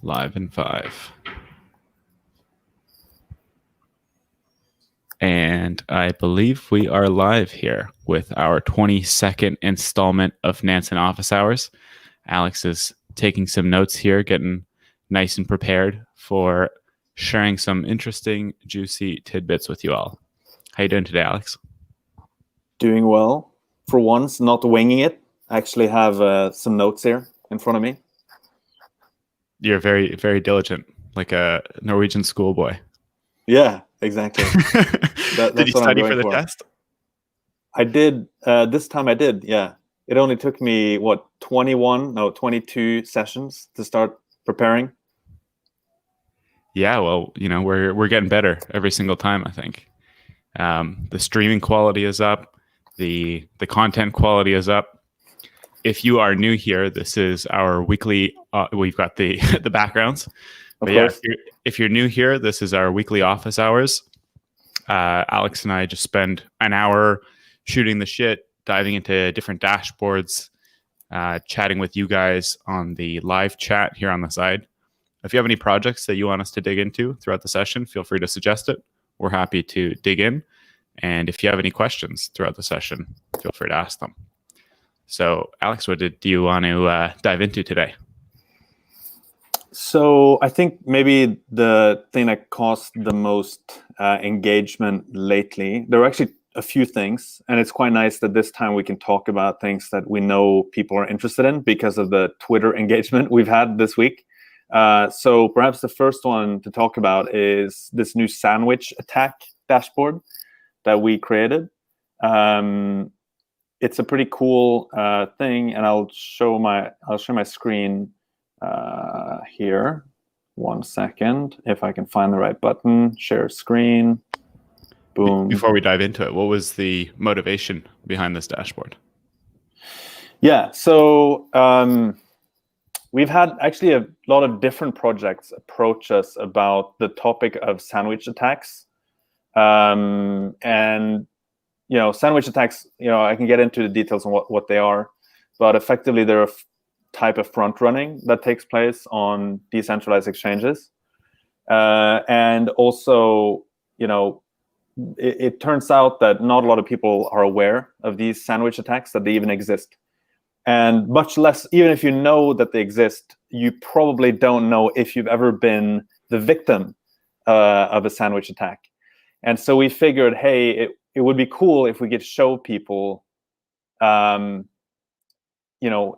Live in 5. And I believe we are live here with our 22nd installment of Nansen Office Hours. Alex is taking some notes here, getting nice and prepared for sharing some interesting, juicy tidbits with you all. How you doing today, Alex? Doing well. For once, not winging it. I actually have some notes here in front of me. You're very, very diligent, like a Norwegian schoolboy. Yeah, exactly. Did you study for the test? I did. This time I did, yeah. It only took me, 22 sessions to start preparing. Yeah, well, we're getting better every single time, I think. The streaming quality is up. The content quality is up. If you are new here, this is our weekly. We've got the the backgrounds. But yeah, if you're new here, this is our weekly office hours. Alex and I just spend an hour shooting the shit, diving into different dashboards, chatting with you guys on the live chat here on the side. If you have any projects that you want us to dig into throughout the session, feel free to suggest it. We're happy to dig in. And if you have any questions throughout the session, feel free to ask them. So, Alex, what do you want to dive into today? So I think maybe the thing that caused the most engagement lately, there are actually a few things, and it's quite nice that this time we can talk about things that we know people are interested in because of the Twitter engagement we've had this week. So perhaps the first one to talk about is this new sandwich attack dashboard that we created. It's a pretty cool thing, and I'll show my screen here. 1 second, if I can find the right button. Share screen. Boom. Before we dive into it, what was the motivation behind this dashboard? Yeah, so we've had actually a lot of different projects approach us about the topic of sandwich attacks. And sandwich attacks, I can get into the details on what they are, but effectively they're a type of front running that takes place on decentralized exchanges. And also, it turns out that not a lot of people are aware of these sandwich attacks, that they even exist. And much less, even if you know that they exist, you probably don't know if you've ever been the victim of a sandwich attack. And so we figured, hey, it would be cool if we could show people,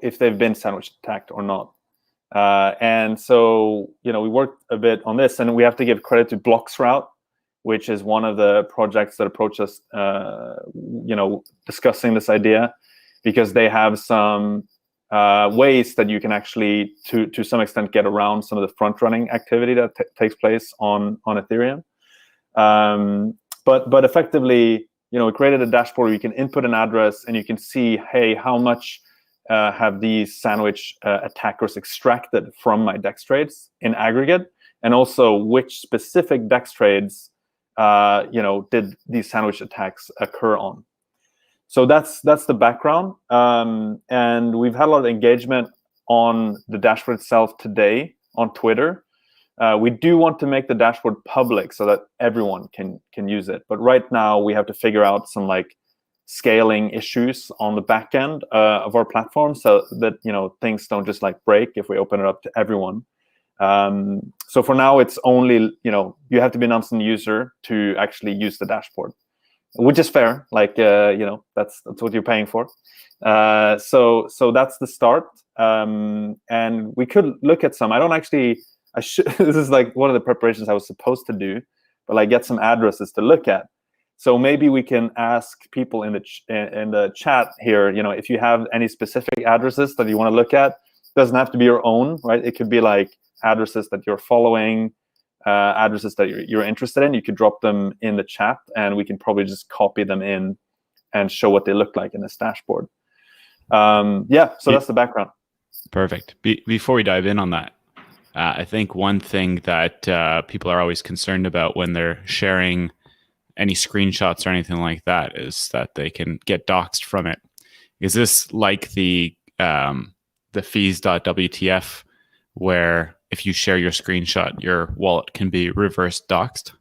if they've been sandwich attacked or not. And so, we worked a bit on this, and we have to give credit to Bloxroute, which is one of the projects that approached us, discussing this idea, because they have some ways that you can actually, to some extent, get around some of the front-running activity that takes place on Ethereum. But effectively, we created a dashboard where you can input an address and you can see, hey, how much have these sandwich attackers extracted from my DEX trades in aggregate, and also which specific DEX trades, did these sandwich attacks occur on. So that's the background, and we've had a lot of engagement on the dashboard itself today on Twitter. We do want to make the dashboard public so that everyone can use it. But right now we have to figure out some scaling issues on the back end of our platform, so that things don't just break if we open it up to everyone. So for now, it's only you have to be an Nansen user to actually use the dashboard, which is fair. That's what you're paying for. So that's the start. And we could look at some. This is one of the preparations I was supposed to do, but get some addresses to look at. So maybe we can ask people in the chat here, if you have any specific addresses that you want to look at. It doesn't have to be your own, right? It could be addresses that you're following, addresses that you're interested in. You could drop them in the chat, and we can probably just copy them in and show what they look like in this dashboard. So that's the background. Perfect. Before we dive in on that, I think one thing that people are always concerned about when they're sharing any screenshots or anything like that is that they can get doxxed from it. Is this like the fees.wtf, where if you share your screenshot, your wallet can be reverse doxed?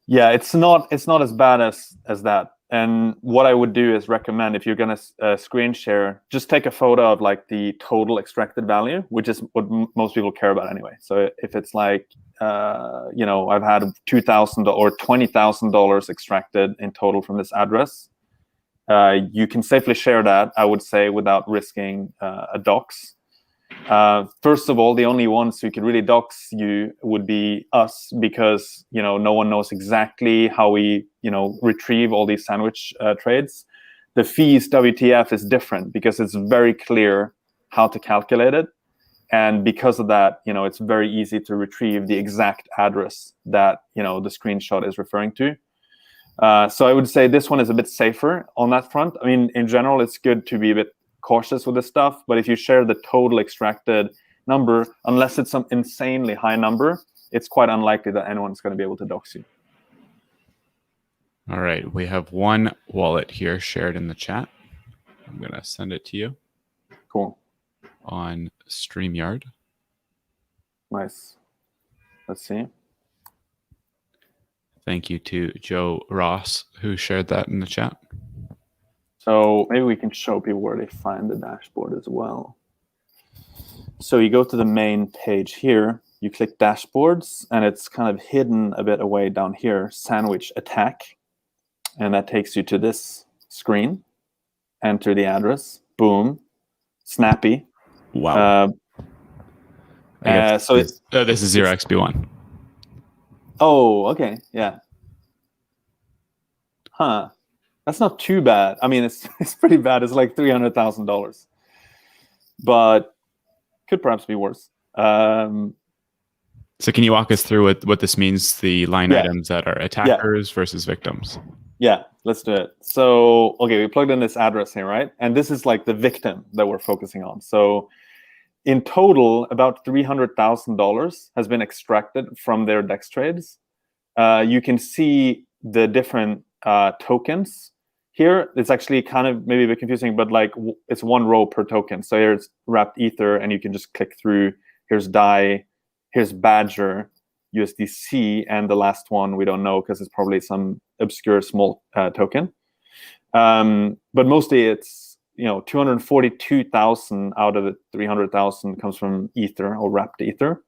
Yeah, it's not as bad as that. And what I would do is recommend, if you're going to screen share, just take a photo of like the total extracted value, which is what most people care about anyway. So if it's like, I've had $2,000 or $20,000 extracted in total from this address, you can safely share that, I would say, without risking a dox. First of all, the only ones who could really dox you would be us, because no one knows exactly how we retrieve all these sandwich trades. The fees WTF is different because it's very clear how to calculate it, and because of that, it's very easy to retrieve the exact address that the screenshot is referring to. So I would say this one is a bit safer on that front. I mean, in general, it's good to be a bit cautious with this stuff, but if you share the total extracted number, unless it's some insanely high number, it's quite unlikely that anyone's going to be able to dox you. All right, we have one wallet here shared in the chat. I'm going to send it to you. Cool. On StreamYard. Nice. Let's see. Thank you to Joe Ross, who shared that in the chat. So maybe we can show people where they find the dashboard as well. So you go to the main page here, you click dashboards, and it's kind of hidden a bit away down here, sandwich attack. And that takes you to this screen. Enter the address, boom, snappy. Wow. So this is 0xB1. Oh, okay, yeah. Huh. That's not too bad. I mean, it's pretty bad. It's like $300,000, but could perhaps be worse. So can you walk us through what this means, the line items that are attackers versus victims? Yeah, let's do it. So, okay, we plugged in this address here, right? And this is like the victim that we're focusing on. So in total, about $300,000 has been extracted from their DEX trades. You can see the different tokens. Here, it's actually kind of maybe a bit confusing, but like it's one row per token. So here's wrapped Ether, and you can just click through. Here's DAI, here's Badger, USDC, and the last one we don't know because it's probably some obscure small token. But mostly it's 242,000 out of the 300,000 comes from Ether or wrapped Ether.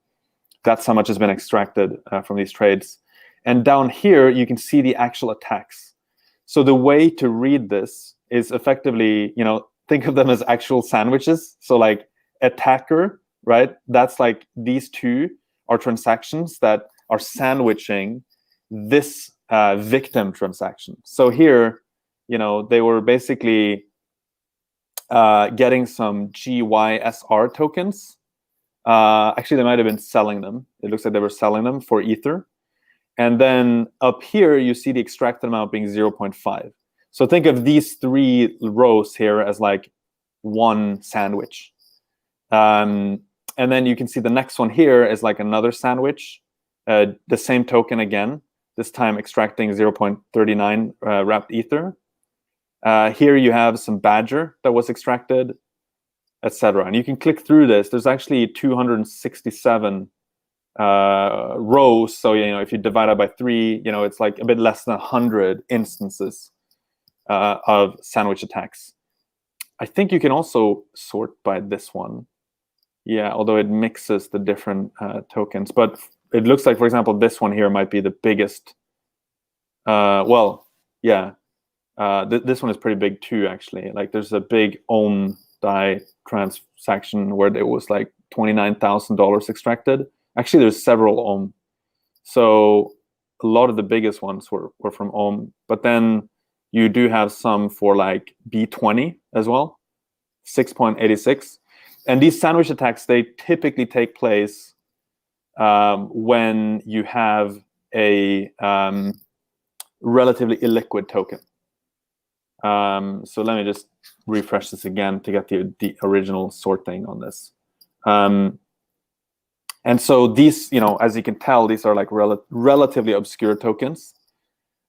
That's how much has been extracted from these trades. And down here, you can see the actual attacks. So the way to read this is effectively, think of them as actual sandwiches. So like attacker, right? That's like these two are transactions that are sandwiching this victim transaction. So here, they were basically getting some GYSR tokens. Actually, they might have been selling them. It looks like they were selling them for Ether. And then up here, you see the extracted amount being 0.5. So think of these three rows here as like one sandwich. And then you can see the next one here is like another sandwich, the same token again, this time extracting 0.39 wrapped Ether. Here you have some Badger that was extracted, etc. And you can click through this. There's actually 267 rows. So if you divide it by 3, it's like a bit less than 100 instances of sandwich attacks. I think you can also sort by this one. Yeah, although it mixes the different tokens. But it looks like, for example, this one here might be the biggest. This one is pretty big too, actually. Like there's a big Ohm DAI transaction where there was like $29,000 extracted. Actually, there's several Ohm. So a lot of the biggest ones were from Ohm. But then you do have some for like B20 as well, 6.86. And these sandwich attacks, they typically take place when you have a relatively illiquid token. So let me just refresh this again to get the original sorting on this. And so these, as you can tell, these are like relatively obscure tokens.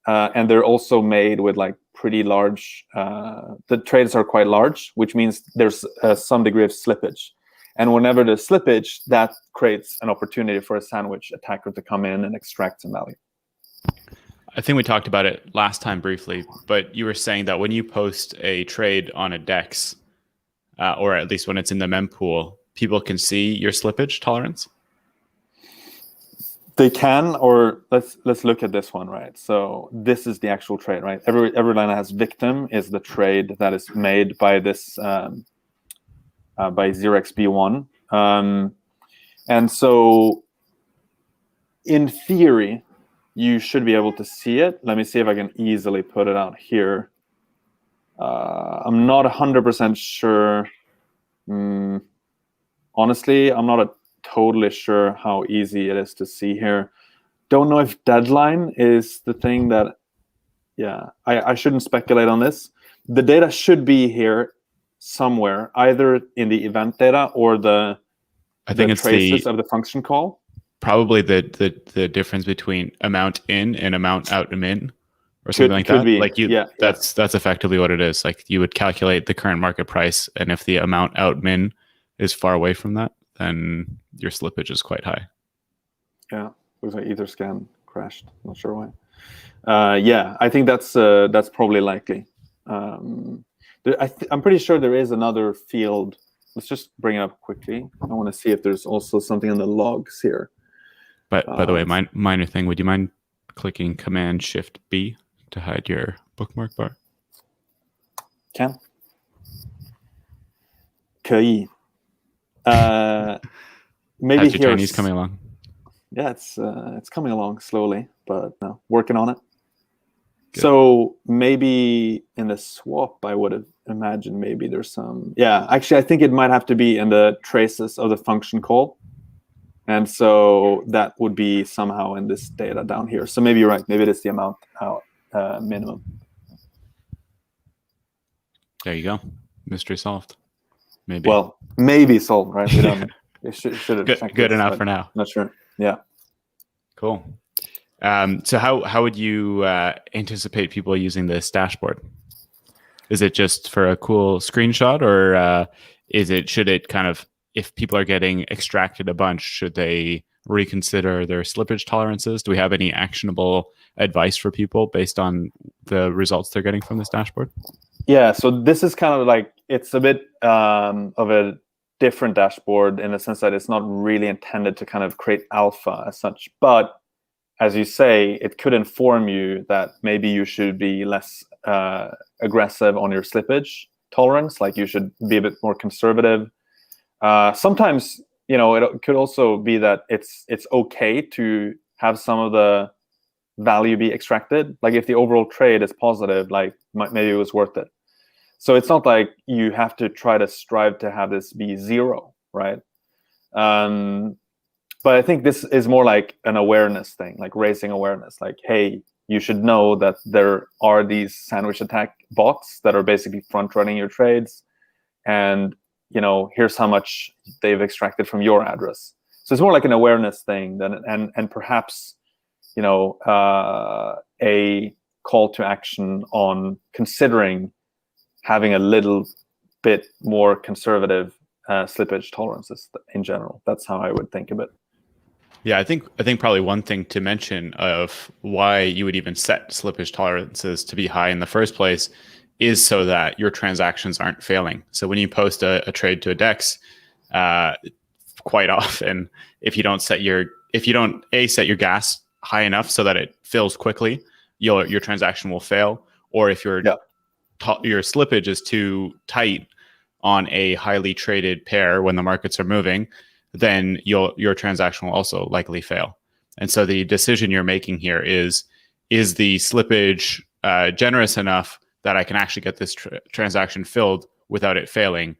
And they're also made with like pretty large, the trades are quite large, which means there's some degree of slippage. And whenever there's slippage, that creates an opportunity for a sandwich attacker to come in and extract some value. I think we talked about it last time briefly, but you were saying that when you post a trade on a DEX, or at least when it's in the mempool, people can see your slippage tolerance? They can, or let's look at this one, right? So this is the actual trade, right? Every line that has victim is the trade that is made by this by 0xB1. And so in theory, you should be able to see it. Let me see if I can easily put it out here. I'm not 100% sure. Honestly, I'm not totally sure how easy it is to see here. Don't know if deadline is the thing that, yeah, I shouldn't speculate on this. The data should be here somewhere, either in the event data or the traces of the function call. Probably the difference between amount in and amount out and in, or something like that. Be. Like that's effectively what it is. Like you would calculate the current market price, and if the amount out min is far away from that, then your slippage is quite high. Yeah, looks like Etherscan crashed. Not sure why. Yeah, I think that's probably likely. I'm pretty sure there is another field. Let's just bring it up quickly. I want to see if there's also something in the logs here. But by the way, minor thing, would you mind clicking Command-Shift-B to hide your bookmark bar? Can. 可以. Maybe how's your Chinese coming along? Yeah, it's coming along slowly, but no, working on it. Good. So maybe in the swap, I would have imagined maybe there's some. Yeah, actually, I think it might have to be in the traces of the function call. And so that would be somehow in this data down here. So maybe you're right. Maybe it is the amount out minimum. There you go. Mystery solved. Maybe. Well, maybe solved, right? We don't. It should have good enough for now. Not sure. Yeah. Cool. So how would you anticipate people using this dashboard? Is it just for a cool screenshot, or should it kind of, if people are getting extracted a bunch, should they reconsider their slippage tolerances? Do we have any actionable advice for people based on the results they're getting from this dashboard? Yeah, so this is kind of like, it's a bit of a different dashboard in the sense that it's not really intended to kind of create alpha as such. But as you say, it could inform you that maybe you should be less aggressive on your slippage tolerance, like you should be a bit more conservative. Sometimes, it could also be that it's okay to have some of the value be extracted. Like if the overall trade is positive, like maybe it was worth it. So it's not like you have to try to strive to have this be zero, right? But I think this is more like an awareness thing, like raising awareness. Like, hey, you should know that there are these sandwich attack bots that are basically front running your trades, and here's how much they've extracted from your address. So it's more like an awareness thing than and perhaps a call to action on considering having a little bit more conservative slippage tolerances in general. That's how I would think of it. Yeah, I think probably one thing to mention of why you would even set slippage tolerances to be high in the first place is so that your transactions aren't failing. So when you post a trade to a DEX, quite often, if you don't set your gas high enough so that it fills quickly, your transaction will fail. Or if your slippage is too tight on a highly traded pair when the markets are moving, then your transaction will also likely fail. And so the decision you're making here is the slippage generous enough that I can actually get this transaction filled without it failing?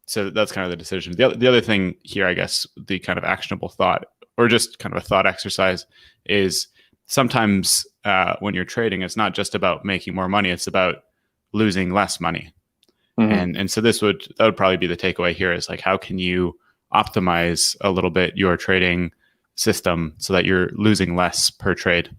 So that's kind of the decision. The other thing here, I guess, the kind of actionable thought, or just kind of a thought exercise, is sometimes when you're trading, it's not just about making more money, it's about losing less money. Mm-hmm. And so that would probably be the takeaway here, is like, how can you optimize a little bit your trading system so that you're losing less per trade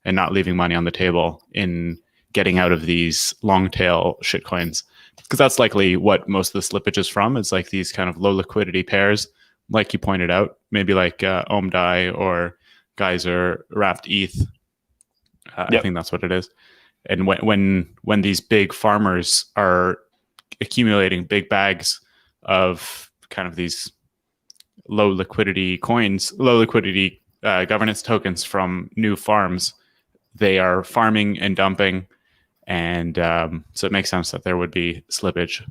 and not leaving money on the table in getting out of these long tail shitcoins because that's likely what most of the slippage is from. It's like these kind of low liquidity pairs, like you pointed out, maybe like OhmDAI or Geyser wrapped ETH. I think that's what it is. And when these big farmers are accumulating big bags of kind of these low liquidity coins, low liquidity governance tokens from new farms, they are farming and dumping. And so it makes sense that there would be slippage,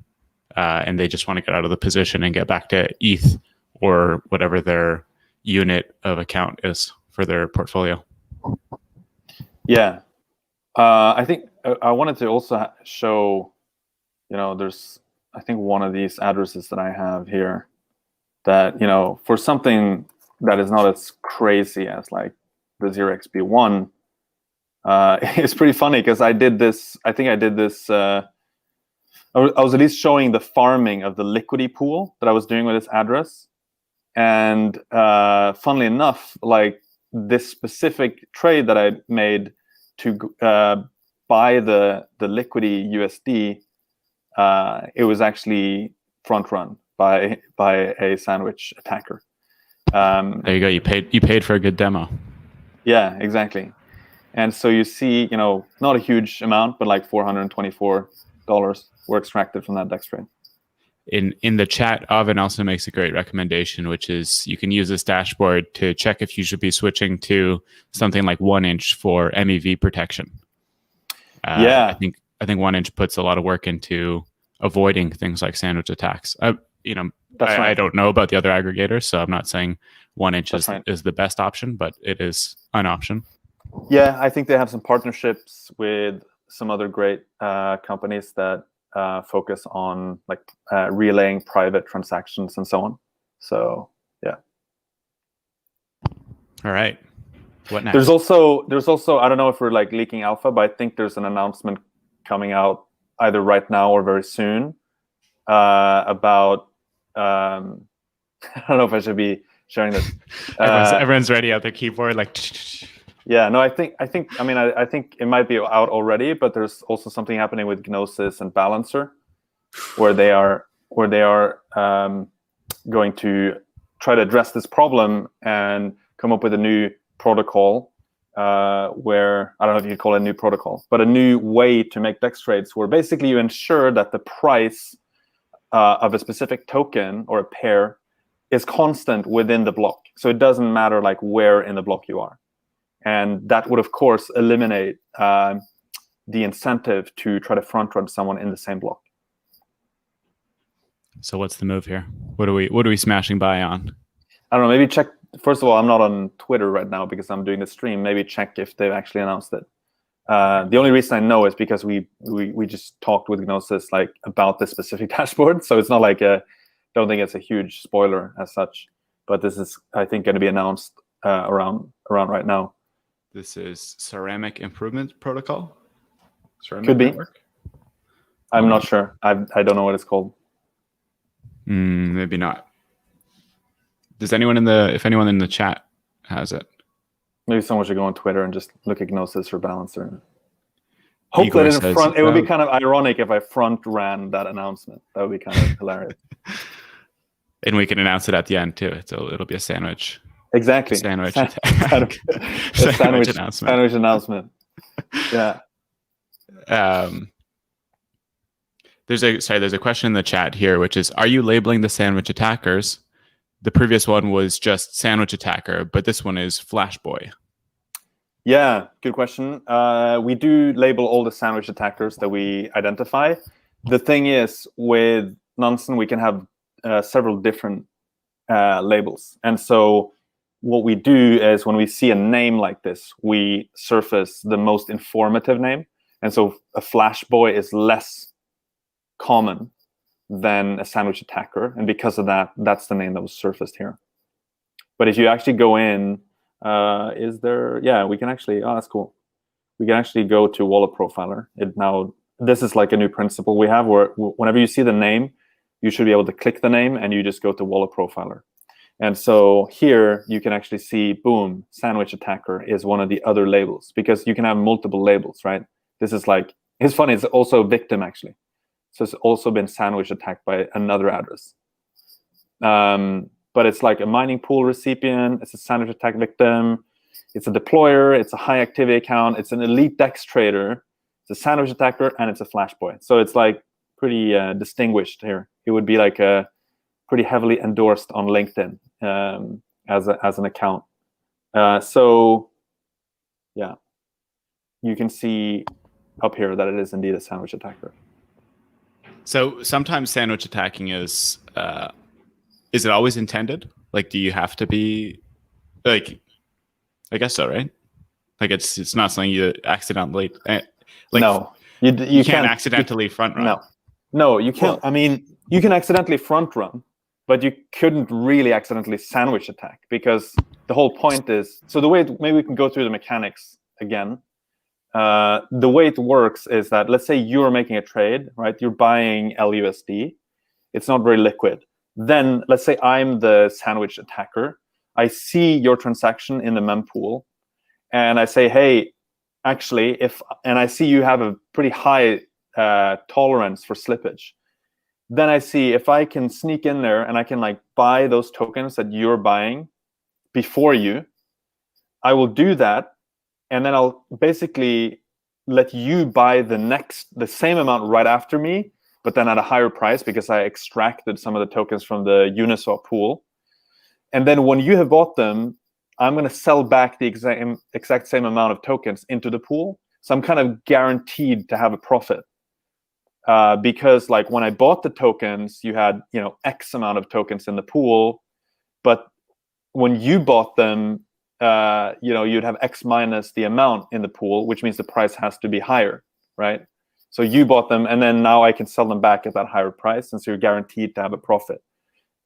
and they just want to get out of the position and get back to ETH or whatever their unit of account is for their portfolio. Yeah. I think I wanted to also show, there's, I think one of these addresses that I have here that, for something that is not as crazy as like the 0xB1, it's pretty funny because I did this, I was at least showing the farming of the liquidity pool that I was doing with this address. And funnily enough, like this specific trade that I made to buy the liquidity USD, it was actually front run by a sandwich attacker. There you go. You paid for a good demo. Yeah, exactly. And so you see, not a huge amount, but like $424 were extracted from that DEX trade. In the chat, Oven also makes a great recommendation, which is you can use this dashboard to check if you should be switching to something like 1inch for MEV protection. I think 1inch puts a lot of work into avoiding things like sandwich attacks. I don't know about the other aggregators, so I'm not saying 1inch is the best option, but it is an option. Yeah, I think they have some partnerships with some other great companies that focus on like relaying private transactions and so on. So yeah. All right. What next? There's also I don't know if we're like leaking alpha, but I think there's an announcement coming out either right now or very soon about I don't know if I should be sharing this. Everyone's ready at their keyboard, like. Yeah, no, I think it might be out already, but there's also something happening with Gnosis and Balancer, where they are going to try to address this problem and come up with a new protocol, where I don't know if you'd call it a new protocol, but a new way to make DEX trades, where basically you ensure that the price of a specific token or a pair is constant within the block, so it doesn't matter like where in the block you are. And that would, of course, eliminate the incentive to try to front run someone in the same block. So what's the move here? What are we smashing by on? I don't know. Maybe check. First of all, I'm not on Twitter right now because I'm doing the stream. Maybe check if they've actually announced it. The only reason I know is because we just talked with Gnosis like about this specific dashboard. So it's not like don't think it's a huge spoiler as such. But this is, I think, going to be announced around right now. This is Ceramic Improvement Protocol? Ceramic Could be. Network? I'm not sure. I don't know what it's called. Maybe not. Does anyone if anyone in the chat has it? Maybe someone should go on Twitter and just look at Gnosis or Balancer. Hope that it would be kind of ironic if I front ran that announcement. That would be kind of hilarious. And we can announce it at the end too. It'll be a sandwich. Exactly. Sandwich announcement. Sandwich announcement. Yeah. There's a question in the chat here, which is, are you labeling the sandwich attackers? The previous one was just sandwich attacker, but this one is Flashboy. Yeah, good question. We do label all the sandwich attackers that we identify. The thing is, with Nansen, we can have several different labels. And so what we do is when we see a name like this, we surface the most informative name. And so a Flashboy is less common than a sandwich attacker. And because of that, that's the name that was surfaced here. But if you actually go in, we can actually, that's cool. We can actually go to Wallet Profiler. This is like a new principle we have where whenever you see the name, you should be able to click the name and you just go to Wallet Profiler. And so here you can actually see, boom, sandwich attacker is one of the other labels because you can have multiple labels, right? This is like, it's funny, it's also victim actually. So it's also been sandwich attacked by another address. But it's like a mining pool recipient, it's a sandwich attack victim, it's a deployer, it's a high activity account, it's an elite DEX trader, it's a sandwich attacker, and it's a flash boy. So it's like pretty distinguished here. It would be like a pretty heavily endorsed on LinkedIn as an account. So yeah, you can see up here that it is indeed a sandwich attacker. So sometimes sandwich attacking is it always intended? Like, do you have to be like? I guess so, right? Like, it's not something you accidentally. Like, no, you can't accidentally front run. No, you can't. I mean, you can accidentally front run, but you couldn't really accidentally sandwich attack, because the whole point is, so the way maybe we can go through the mechanics again. The way it works is that, let's say you're making a trade, right? You're buying LUSD. It's not very liquid. Then let's say I'm the sandwich attacker. I see your transaction in the mempool, and I say, hey, actually, and I see you have a pretty high tolerance for slippage. Then I see if I can sneak in there and I can like buy those tokens that you're buying before you, I will do that. And then I'll basically let you buy the same amount right after me, but then at a higher price, because I extracted some of the tokens from the Uniswap pool. And then when you have bought them, I'm going to sell back the exact same amount of tokens into the pool. So I'm kind of guaranteed to have a profit. Because like when I bought the tokens, you had, X amount of tokens in the pool, but when you bought them, you'd have X minus the amount in the pool, which means the price has to be higher, right? So you bought them, and then now I can sell them back at that higher price, and so you're guaranteed to have a profit.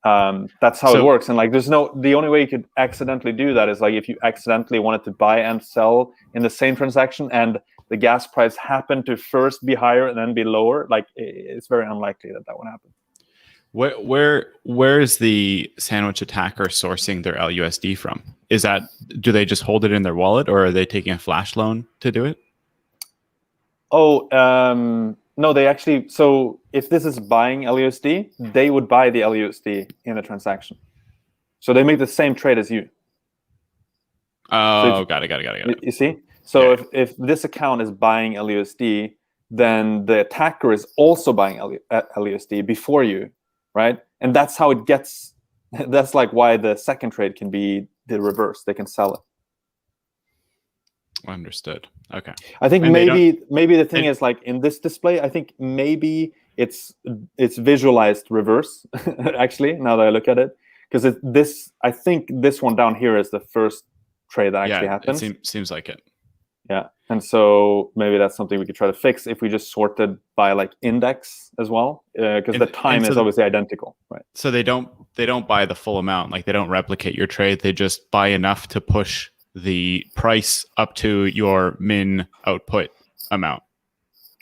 That's how it works. And like, the only way you could accidentally do that is like if you accidentally wanted to buy and sell in the same transaction, and the gas price happened to first be higher and then be lower. Like, it's very unlikely that would happen. Where is the sandwich attacker sourcing their LUSD from? Do they just hold it in their wallet, or are they taking a flash loan to do it? No, they actually. So if this is buying LUSD, they would buy the LUSD in a transaction. So they make the same trade as you. Oh, so got it. You see? So if this account is buying LUSD, then the attacker is also buying LUSD before you, right? And that's how it gets. That's like why the second trade can be the reverse. They can sell it. Understood. Okay. I think maybe the thing is, like in this display, I think maybe it's visualized reverse. Actually, now that I look at it, because I think this one down here is the first trade that actually happens. It seems like it. Yeah, and so maybe that's something we could try to fix if we just sorted by like index as well, because the time is obviously identical, right? So they don't buy the full amount. Like, they don't replicate your trade. They just buy enough to push the price up to your min output amount.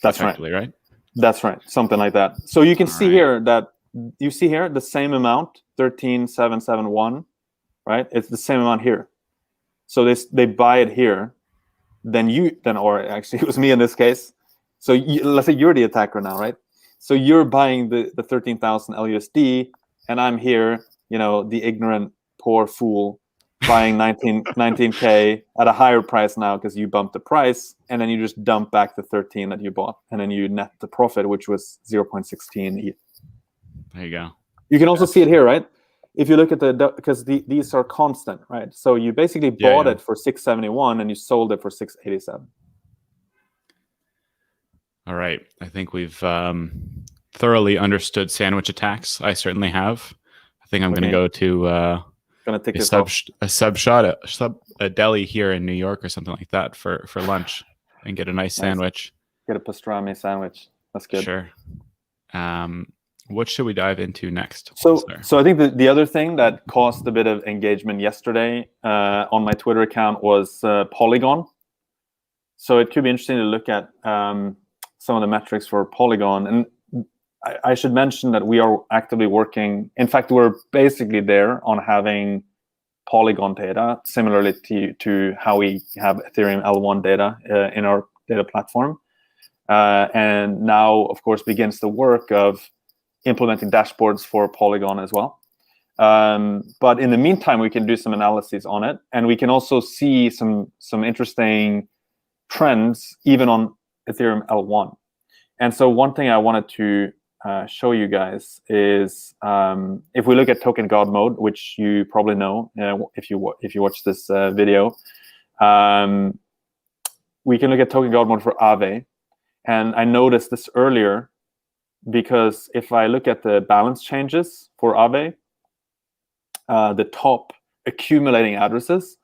That's right. That's right. Something like that. So you can see here that the same amount, 13,771, right? It's the same amount here. So they buy it here. Or actually it was me in this case. So let's say you're the attacker now, right? So you're buying the 13,000 LUSD, and I'm here, the ignorant poor fool, buying 19K at a higher price now because you bumped the price, and then you just dump back the 13 that you bought, and then you net the profit, which was 0.16 ETH. There you go. You can also see it here, right? If you look at because these are constant, right? So you basically bought it for 671 and you sold it for 687. All right. I think we've thoroughly understood sandwich attacks. I certainly have. I think I'm going to go to a deli here in New York or something like that for lunch and get a nice sandwich. Get a pastrami sandwich. That's good. Sure. What should we dive into next? So I think the other thing that caused a bit of engagement yesterday on my Twitter account was Polygon. So it could be interesting to look at some of the metrics for Polygon. And I should mention that we are actively working. In fact, we're basically there on having Polygon data, similarly to how we have Ethereum L1 data in our data platform. and now, of course, begins the work of implementing dashboards for Polygon as well. But in the meantime, we can do some analyses on it, and we can also see some interesting trends even on Ethereum L1. And so one thing I wanted to show you guys is if we look at token god mode, which you probably know if you watch this video, we can look at token god mode for Aave. And I noticed this earlier because if I look at the balance changes for Aave, the top accumulating addresses,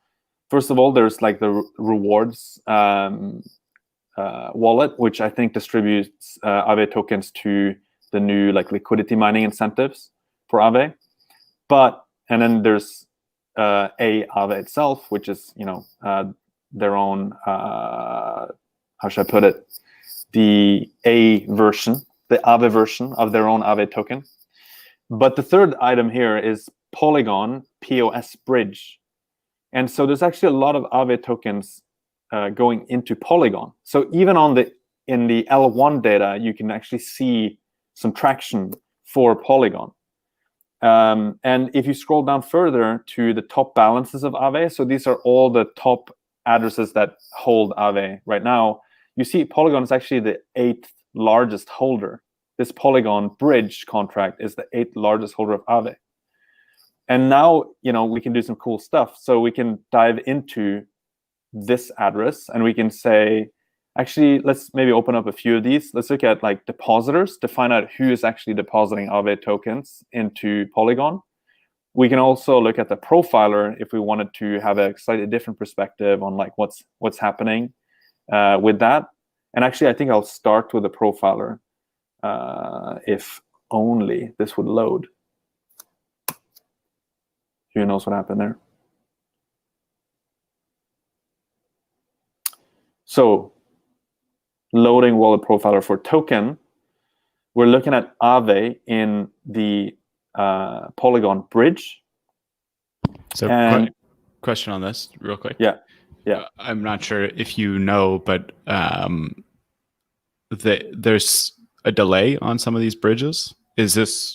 first of all, there's like the rewards wallet, which I think distributes Aave tokens to the new like liquidity mining incentives for Aave. And then there's Aave itself, which is their own how should I put it? The Aave version of their own Aave token. But the third item here is Polygon POS bridge. And so there's actually a lot of Aave tokens going into Polygon. So even in the L1 data, you can actually see some traction for Polygon. And if you scroll down further to the top balances of Aave, so these are all the top addresses that hold Aave right now, you see Polygon is actually the 8th largest holder. This Polygon bridge contract is the 8th largest holder of Aave. And now, we can do some cool stuff. So we can dive into this address and we can say, actually, let's maybe open up a few of these. Let's look at like depositors to find out who is actually depositing Aave tokens into Polygon. We can also look at the profiler if we wanted to have a slightly different perspective on like what's happening with that. And actually, I think I'll start with the profiler if only this would load. Who knows what happened there? So loading wallet profiler for token, we're looking at Aave in the Polygon bridge. So question on this real quick. Yeah. I'm not sure if you know, but there's a delay on some of these bridges.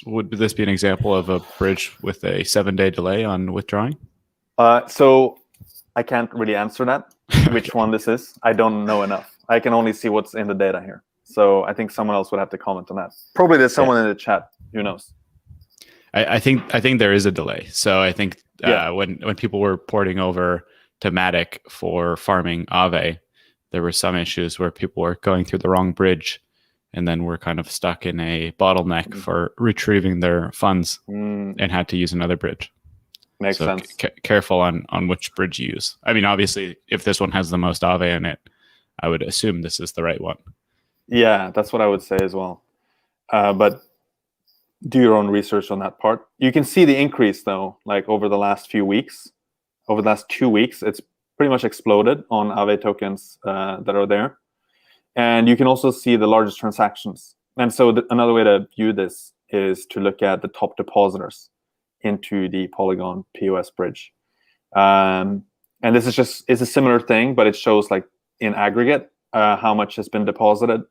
Would this be an example of a bridge with a 7-day delay on withdrawing? So I can't really answer that, which one this is. I don't know enough. I can only see what's in the data here. So I think someone else would have to comment on that. Probably there's someone in the chat. Who knows? I think there is a delay. So I think when people were porting over to Matic for farming Aave, there were some issues where people were going through the wrong bridge and then were kind of stuck in a bottleneck for retrieving their funds and had to use another bridge. Makes sense. Careful on which bridge you use. I mean, obviously, if this one has the most Aave in it, I would assume this is the right one. Yeah, that's what I would say as well. But do your own research on that part. You can see the increase, though, like over the last few weeks. Over the last 2 weeks, it's pretty much exploded on Aave tokens that are there. And you can also see the largest transactions. And so another way to view this is to look at the top depositors into the Polygon POS bridge. And this is it's a similar thing, but it shows like in aggregate how much has been deposited.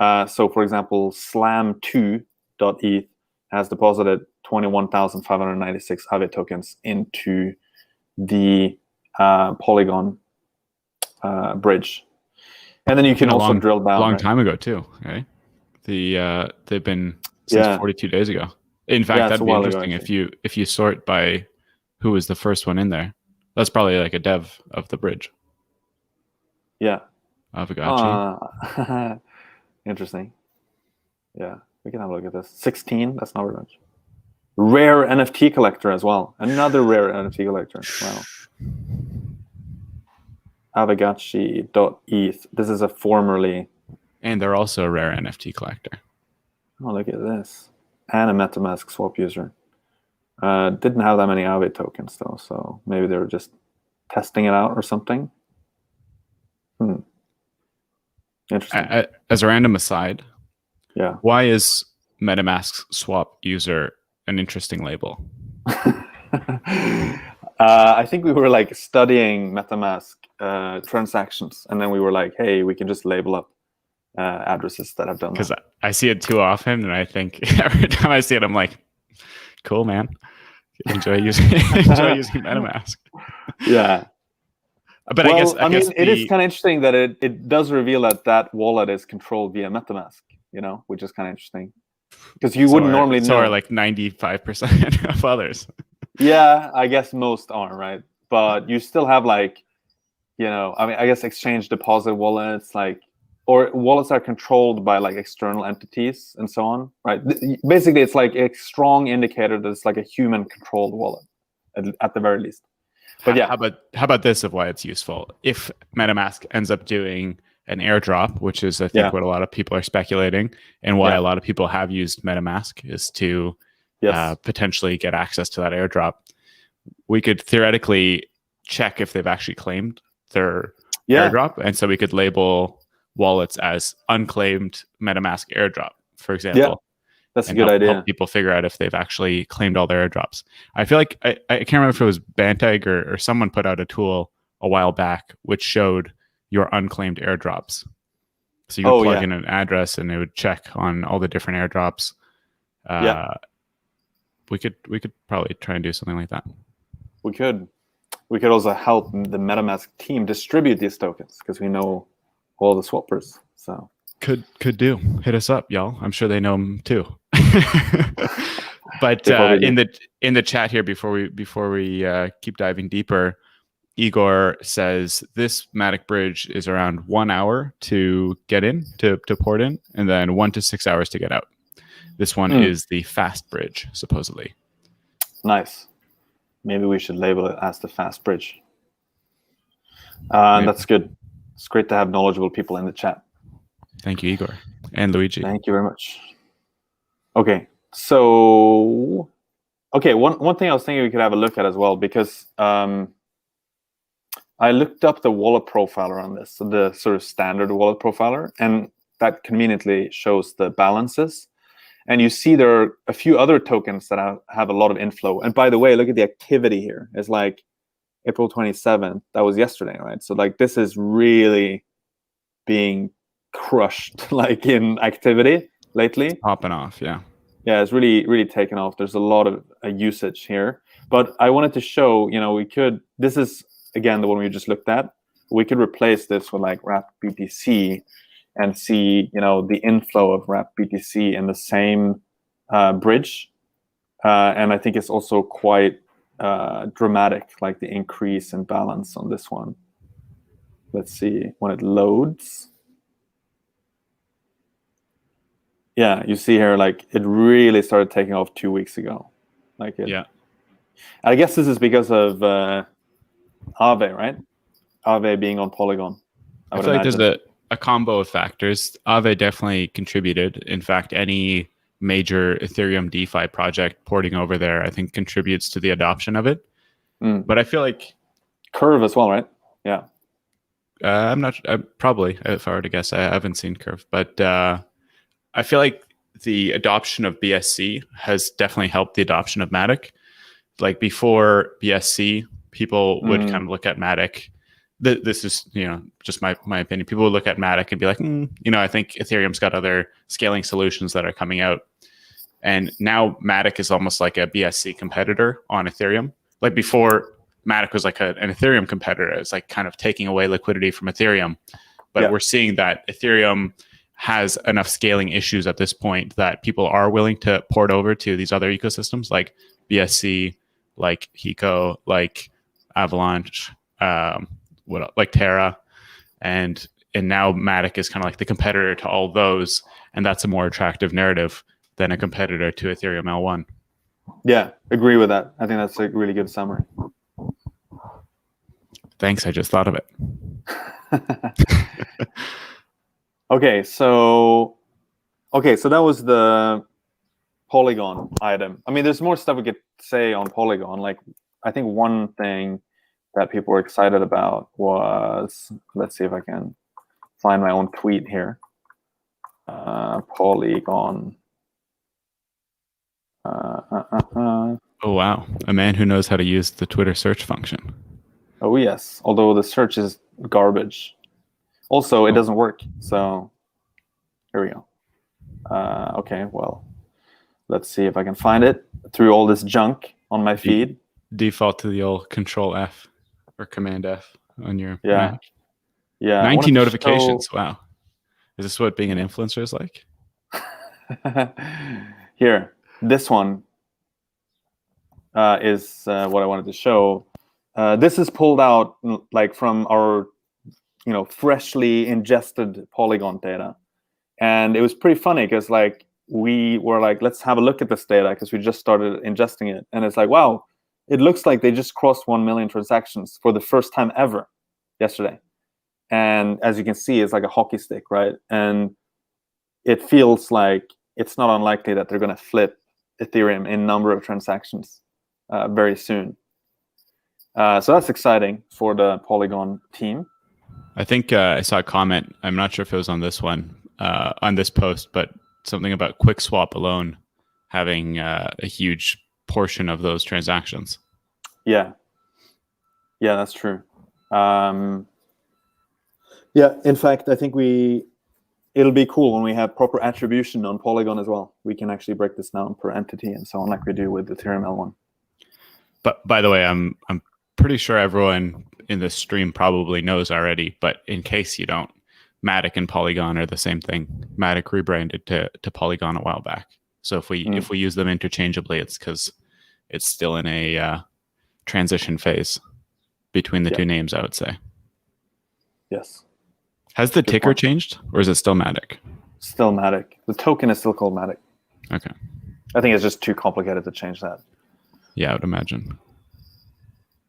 So for example, slam2.eth has deposited 21,596 Aave tokens into the Polygon bridge. And then you can also drill down. A long time ago too, right? They've been since 42 days ago. In fact, that'd be interesting if you sort by who was the first one in there. That's probably like a dev of the bridge. Yeah. Aavegotchi. Interesting. Yeah, we can have a look at this. 16, that's not very much. Rare NFT collector as well. Another rare NFT collector. Wow. Aavegotchi.eth. This is a formerly. And they're also a rare NFT collector. Oh, look at this. And a MetaMask swap user. Didn't have that many Aave tokens, though, so maybe they were just testing it out or something. Interesting. As a random aside, yeah. Why is MetaMask swap user an interesting label? I think we were like studying MetaMask transactions, and then we were like, hey, we can just label up addresses that have done Because that. I see it too often, and I think every time I see it, I'm like, cool, man. Enjoy using MetaMask. Yeah. But Well, I guess it is kind of interesting that it does reveal that wallet is controlled via MetaMask, which is kind of interesting. Because you wouldn't normally know. So are like 95% of others. Yeah, I guess most are, right? But you still have like, I guess exchange deposit wallets, or wallets are controlled by like external entities and so on, right? Basically, it's like a strong indicator that it's like a human controlled wallet at the very least. But yeah, how about this of why it's useful? If MetaMask ends up doing an airdrop, which is I think what a lot of people are speculating, and why a lot of people have used MetaMask is to potentially get access to that airdrop. We could theoretically check if they've actually claimed their airdrop, and so we could label wallets as unclaimed MetaMask airdrop, for example. Yeah, that's a good idea. Help people figure out if they've actually claimed all their airdrops. I feel like I can't remember if it was Banteg or someone put out a tool a while back which showed your unclaimed airdrops. So you could plug in an address and it would check on all the different airdrops. We could probably try and do something like that. We could also help the MetaMask team distribute these tokens because we know all the swappers. So could do. Hit us up, y'all. I'm sure they know them too. But in the chat here before we keep diving deeper, Igor says this Matic bridge is around 1 hour to get in to port in, and then 1 to 6 hours to get out. This one is the fast bridge, supposedly. Nice. Maybe we should label it as the fast bridge. That's good. It's great to have knowledgeable people in the chat. Thank you, Igor and Luigi. Thank you very much. Okay, so one thing I was thinking we could have a look at as well, because I looked up the wallet profiler on this, so the sort of standard wallet profiler, and that conveniently shows the balances. And you see there are a few other tokens that have a lot of inflow. And by the way, look at the activity here. It's like April 27th. That was yesterday, right? So like this is really being crushed like in activity lately. It's popping off, yeah. Yeah, it's really, really taken off. There's a lot of usage here. But I wanted to show, this is, again, the one we just looked at. We could replace this with like Wrapped BTC and see, the inflow of Wrapped BTC in the same bridge. And I think it's also quite dramatic, like the increase in balance on this one. Let's see when it loads. Yeah, you see here, like it really started taking off 2 weeks ago. I guess this is because of Aave, right? Aave being on Polygon. I feel like there's a combo of factors. Aave definitely contributed. In fact, any major Ethereum DeFi project porting over there, I think, contributes to the adoption of it. But I feel like Curve as well, right? Yeah. I'm not probably, if I were to guess. I haven't seen Curve, but I feel like the adoption of BSC has definitely helped the adoption of Matic. Like before BSC, people would kind of look at Matic. This is, just my opinion. People would look at Matic and be like, I think Ethereum's got other scaling solutions that are coming out. And now Matic is almost like a BSC competitor on Ethereum. Like before, Matic was like an Ethereum competitor. It's like kind of taking away liquidity from Ethereum. But we're seeing that Ethereum has enough scaling issues at this point that people are willing to port over to these other ecosystems like BSC, like Hiko, like Avalanche, like Terra, and now Matic is kind of like the competitor to all those, and that's a more attractive narrative than a competitor to Ethereum L1. Yeah, agree with that. I think that's a really good summary. Thanks, I just thought of it. Okay, so that was the Polygon item. I mean, there's more stuff we could say on Polygon. Like, I think one thing that people were excited about was, let's see if I can find my own tweet here. Polygon. Oh, wow. A man who knows how to use the Twitter search function. Oh, yes. Although the search is garbage. Also, it doesn't work. So Here we go. Okay, well, let's see if I can find it through all this junk on my feed. Default to the old Control F or Command F on your Mac. Yeah. 19 notifications. Wow. Is this what being an influencer is like? Here, this one is what I wanted to show. This is pulled out like from our, freshly ingested Polygon data, and it was pretty funny because like we were like, let's have a look at this data because we just started ingesting it, and it's like, wow, it looks like they just crossed 1 million transactions for the first time ever yesterday. And as you can see, it's like a hockey stick, right? And it feels like it's not unlikely that they're going to flip Ethereum in number of transactions very soon. So that's exciting for the Polygon team. I think I saw a comment. I'm not sure if it was on this one, on this post, but something about QuickSwap alone having a huge portion of those transactions. Yeah, that's true. Yeah, in fact, I think it'll be cool when we have proper attribution on Polygon as well. We can actually break this down per entity and so on, like we do with Ethereum L1. But by the way, I'm pretty sure everyone in this stream probably knows already, but in case you don't, Matic and Polygon are the same thing. Matic rebranded to Polygon a while back. So if we use them interchangeably, it's because it's still in a transition phase between the two names, I would say. Yes. Has the ticker changed, or is it still Matic? Still Matic. The token is still called Matic. Okay. I think it's just too complicated to change that. Yeah, I would imagine.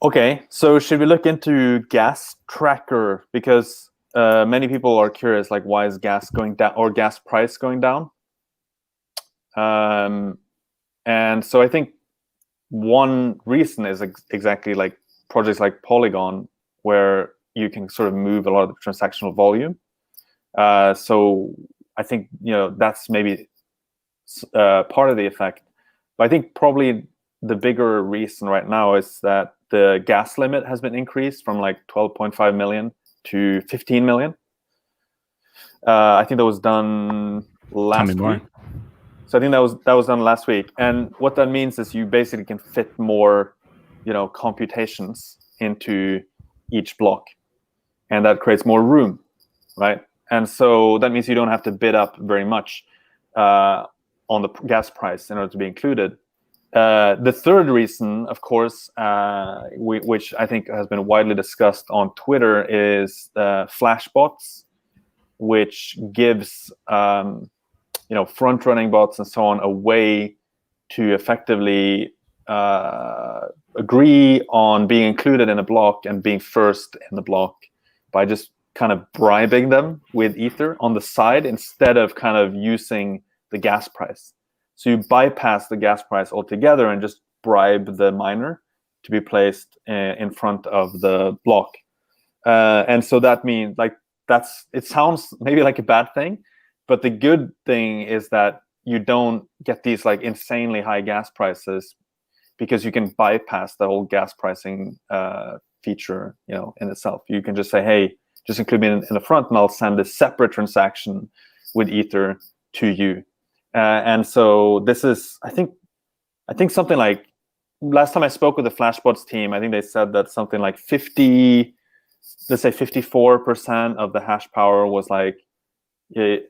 Okay, so should we look into Gas Tracker? Because many people are curious, like, why is gas going down or gas price going down? And so I think one reason is exactly like projects like Polygon, where you can sort of move a lot of the transactional volume. So I think, that's maybe part of the effect. But I think probably the bigger reason right now is that the gas limit has been increased from like 12.5 million to 15 million. I think that was done last week. So I think that was done last week. And what that means is you basically can fit more, computations into each block. And that creates more room, right? And so that means you don't have to bid up very much on the gas price in order to be included. The third reason, of course, which I think has been widely discussed on Twitter, is Flashbots, which gives front-running bots and so on a way to effectively agree on being included in a block and being first in the block by just kind of bribing them with Ether on the side instead of kind of using the gas price. So you bypass the gas price altogether and just bribe the miner to be placed in front of the block. And so that means it sounds maybe like a bad thing, but the good thing is that you don't get these like insanely high gas prices because you can bypass the whole gas pricing feature, in itself. You can just say, hey, just include me in the front and I'll send a separate transaction with Ether to you. And so this is, I think something like, last time I spoke with the Flashbots team, I think they said that something like 54% of the hash power was like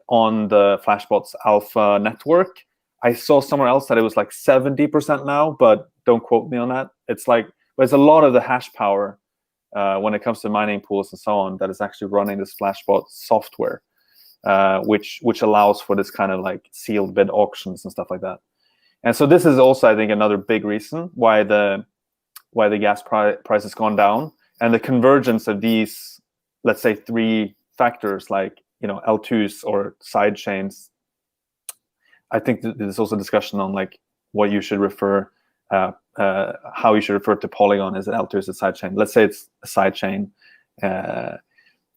on the Flashbots Alpha network. I saw somewhere else that it was like 70% now, but don't quote me on that. It's like, there's a lot of the hash power when it comes to mining pools and so on that is actually running this Flashbot software. Which allows for this kind of like sealed bid auctions and stuff like that. And so this is also, I think, another big reason why the gas price has gone down, and the convergence of these, let's say, three factors, like L2s or side chains. I think there's also discussion on like what you should refer, how you should refer to Polygon as an L2 as a side chain. Let's say it's a side chain.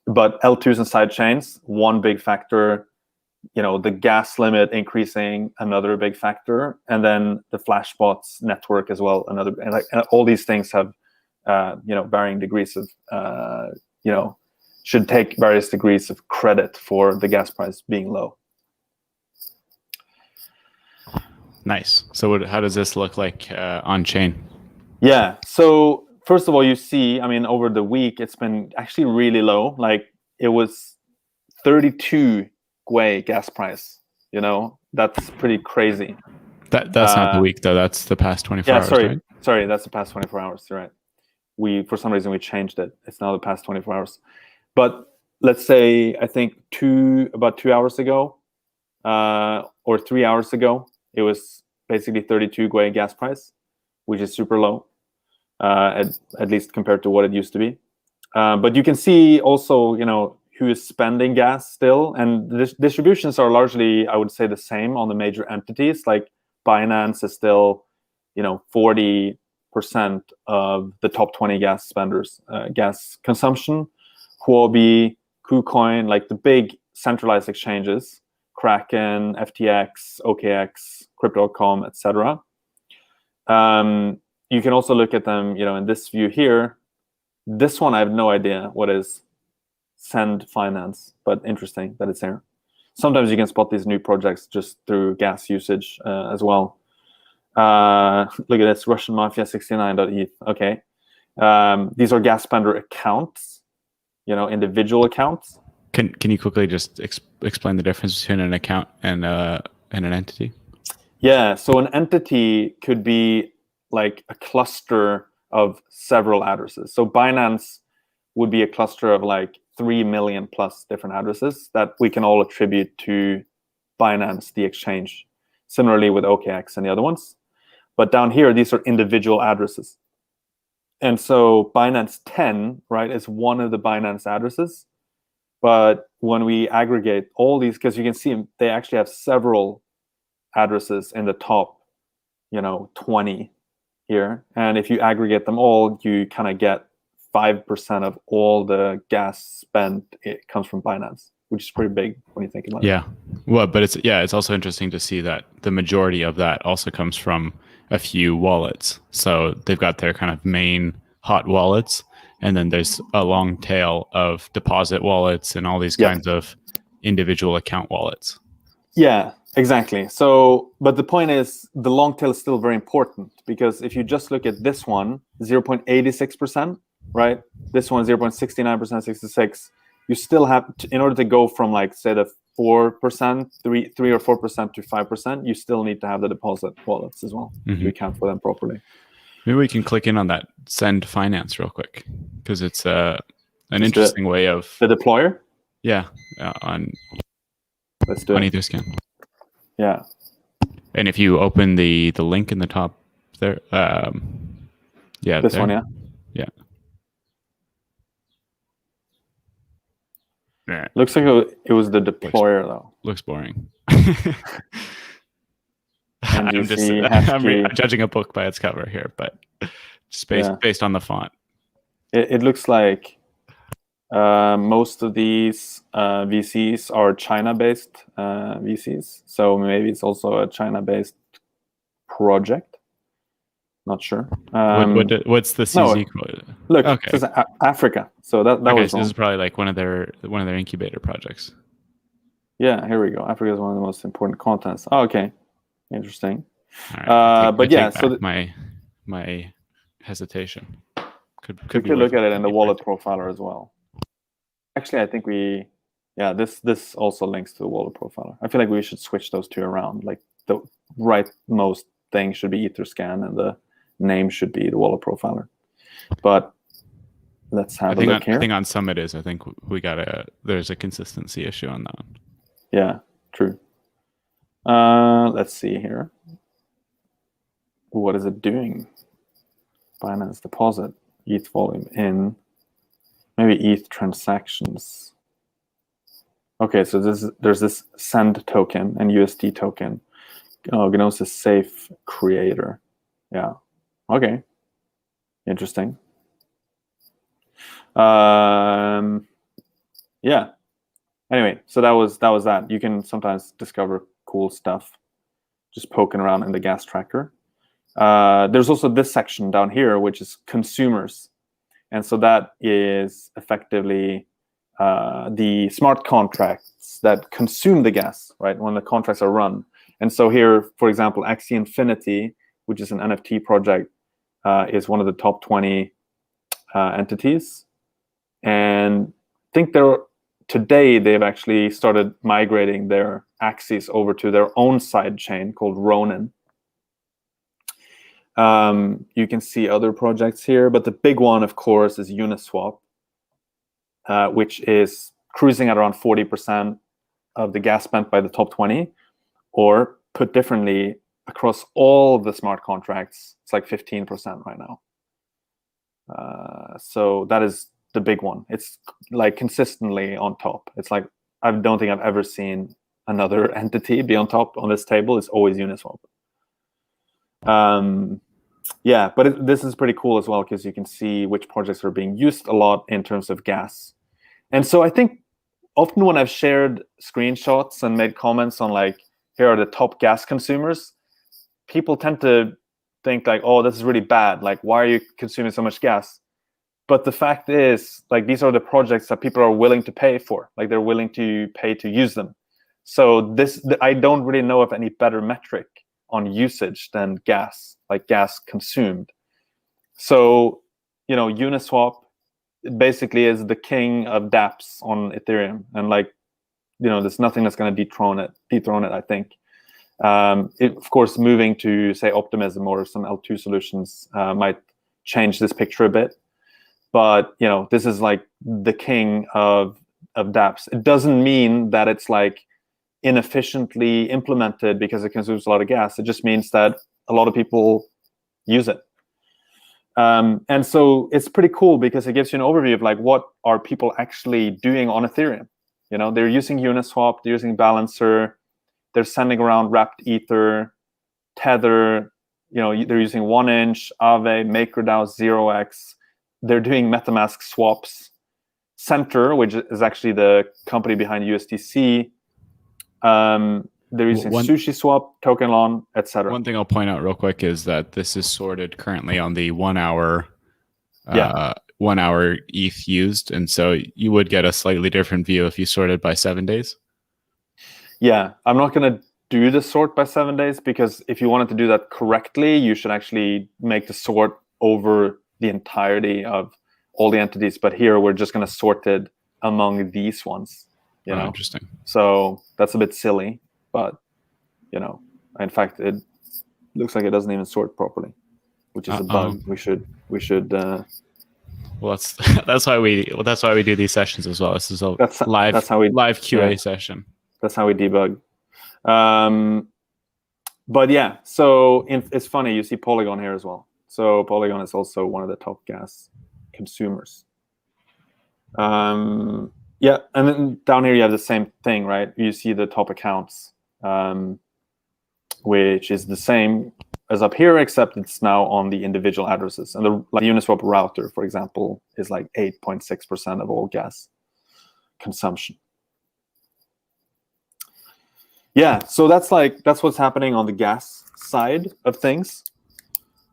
But L2s and side chains, one big factor, the gas limit increasing, another big factor, and then the Flashbots network as well, another. And all these things have, varying degrees of, should take various degrees of credit for the gas price being low. Nice. So how does this look like on chain? Yeah. So first of all, you see, I mean, over the week, it's been actually really low. Like it was 32 Gwei gas price. That's pretty crazy. That's not the week though. That's the past 24 hours, sorry. right? Sorry, that's the past 24 hours. You're right. For some reason we changed it. It's now the past 24 hours. But let's say I think about 2 hours ago, or 3 hours ago, it was basically 32 Gwei gas price, which is super low, at least compared to what it used to be. But you can see also, who is spending gas still, and the distributions are largely, I would say, the same on the major entities. Like Binance is still, 40% of the top 20 gas spenders, gas consumption. Huobi, KuCoin, like the big centralized exchanges, Kraken, FTX, OKX, Crypto.com, etc. You can also look at them, in this view here. This one I have no idea what is. Send Finance, but interesting that it's here. Sometimes you can spot these new projects just through gas usage as well. Look at this, Russian Mafia 69.eth. Okay, these are gas spender accounts, individual accounts. Can you quickly just explain the difference between an account and an entity? Yeah, so an entity could be like a cluster of several addresses. So Binance would be a cluster of like 3 million plus different addresses that we can all attribute to Binance, the exchange. Similarly with OKX and the other ones. But down here, these are individual addresses. And so Binance 10, right, is one of the Binance addresses. But when we aggregate all these, because you can see they actually have several addresses in the top, 20 here. And if you aggregate them all, you kind of get 5% of all the gas spent, it comes from Binance, which is pretty big when you think about it. Yeah. Well, but it's also interesting to see that the majority of that also comes from a few wallets. So they've got their kind of main hot wallets, and then there's a long tail of deposit wallets and all these kinds of individual account wallets. Yeah, exactly. So, but the point is the long tail is still very important, because if you just look at this one, 0.86%, right? This one, 0.69%, 66. You still have to, in order to go from like, say, the 4%, 3 or 4% to 5%, you still need to have the deposit wallets as well to account for them properly. Maybe we can click in on that Send Finance real quick, because it's an interesting way of the deployer. Yeah, on Let's do it. Etherscan. Yeah. And if you open the link in the top there, this there. one, yeah. Yeah. Yeah. Looks like it was the deployer though. Looks boring. I'm judging a book by its cover here, but just based on the font. It looks like most of these VCs are China-based VCs, so maybe it's also a China-based project. Not sure. What's the CZ? Look, okay. It says Africa. So that was wrong. This is probably like one of their incubator projects. Yeah, here we go. Africa is one of the most important continents. Oh, okay, interesting. Right, but yeah, so my hesitation could be look at it in the wallet profiler as well. Actually, I think this also links to the wallet profiler. I feel like we should switch those two around. Like the rightmost thing should be Etherscan, and the name should be the wallet profiler. But let's have a look here. I think on some it is. I think there's a consistency issue on that one. Yeah, true. Let's see here. What is it doing? Binance deposit, ETH volume in, maybe ETH transactions. Okay, so there's this Send token and USD token. Gnosis Safe creator. Yeah. Okay. Interesting. Yeah. Anyway, so that was that. You can sometimes discover cool stuff just poking around in the gas tracker. There's also this section down here, which is consumers. And so that is effectively the smart contracts that consume the gas, right? When the contracts are run. And so here, for example, Axie Infinity, which is an NFT project, is one of the top 20 entities. And I think today they've actually started migrating their Axies over to their own side chain called Ronin. You can see other projects here, but the big one, of course, is Uniswap, which is cruising at around 40% of the gas spent by the top 20, or put differently, across all the smart contracts, it's like 15% right now. So that is the big one. It's like consistently on top. It's like, I don't think I've ever seen another entity be on top on this table. It's always Uniswap. Yeah, but this is pretty cool as well, because you can see which projects are being used a lot in terms of gas. And so I think often when I've shared screenshots and made comments on like, here are the top gas consumers, people tend to think like, oh, this is really bad. Like, why are you consuming so much gas? But the fact is, like, these are the projects that people are willing to pay for. Like, they're willing to pay to use them. So I don't really know of any better metric on usage than gas, like gas consumed. So, Uniswap basically is the king of dApps on Ethereum. And like, there's nothing that's going to dethrone it, I think. Of course, moving to, say, Optimism or some L2 solutions might change this picture a bit. But, this is like the king of dApps. It doesn't mean that it's like inefficiently implemented because it consumes a lot of gas. It just means that a lot of people use it. And so it's pretty cool because it gives you an overview of like, what are people actually doing on Ethereum? They're using Uniswap, they're using Balancer, they're sending around wrapped Ether, Tether, they're using 1inch, Aave, MakerDAO, 0x. They're doing MetaMask swaps. Centre, which is actually the company behind USDC, they're using SushiSwap, TokenLon, etc. One thing I'll point out real quick is that this is sorted currently on the 1 hour 1 hour ETH used, and so you would get a slightly different view if you sorted by 7 days. Yeah, I'm not going to do the sort by 7 days, because if you wanted to do that correctly, you should actually make the sort over the entirety of all the entities. But here we're just going to sort it among these ones. Interesting. So that's a bit silly, but in fact, it looks like it doesn't even sort properly, which is a bug. We should. Well, that's why we do these sessions as well. This is a live QA session. That's how we debug. But yeah, so it's funny, you see Polygon here as well. So Polygon is also one of the top gas consumers. Yeah, and then down here you have the same thing, right? You see the top accounts, which is the same as up here, except it's now on the individual addresses. And the Uniswap router, for example, is like 8.6% of all gas consumption. Yeah, so that's what's happening on the gas side of things.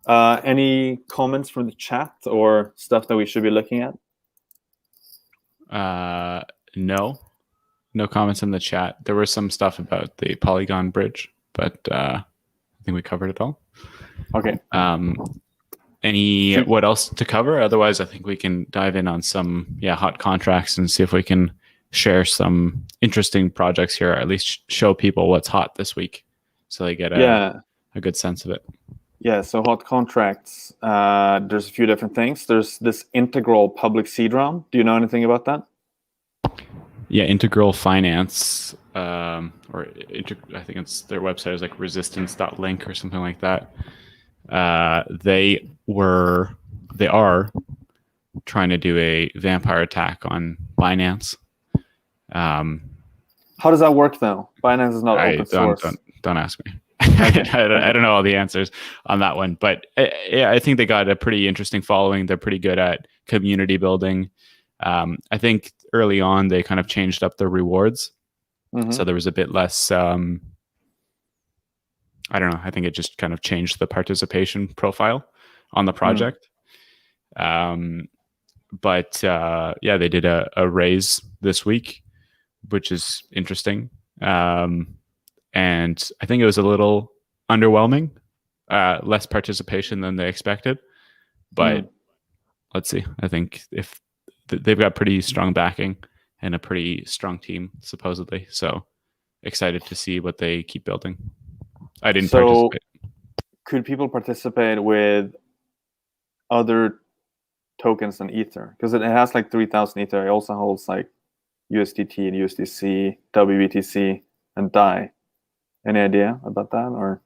Any comments from the chat or stuff that we should be looking at? No comments in the chat. There was some stuff about the Polygon bridge, but I think we covered it all. Okay. What else to cover? Otherwise, I think we can dive in on some hot contracts and see if we can share some interesting projects here, or at least show people what's hot this week, so they get a good sense of it. Yeah, so hot contracts, there's a few different things. There's this Integral public seed round. Do you know anything about that? Yeah, Integral Finance, I think it's their website is like resistance.link or something like that. They are trying to do a vampire attack on Binance. How does that work though? Binance is not open source. Don't ask me. I don't know all the answers on that one, but I think they got a pretty interesting following. They're pretty good at community building. I think early on they kind of changed up their rewards, so there was a bit less. I don't know. I think it just kind of changed the participation profile on the project. But they did a raise this week, which is interesting. and I think it was a little underwhelming, less participation than they expected. But let's see. I think if they've got pretty strong backing and a pretty strong team, supposedly. So excited to see what they keep building. I didn't participate. Could people participate with other tokens than Ether? Because it has like 3,000 Ether. It also holds like USDT and USDC, WBTC, and DAI. Any idea about that? Or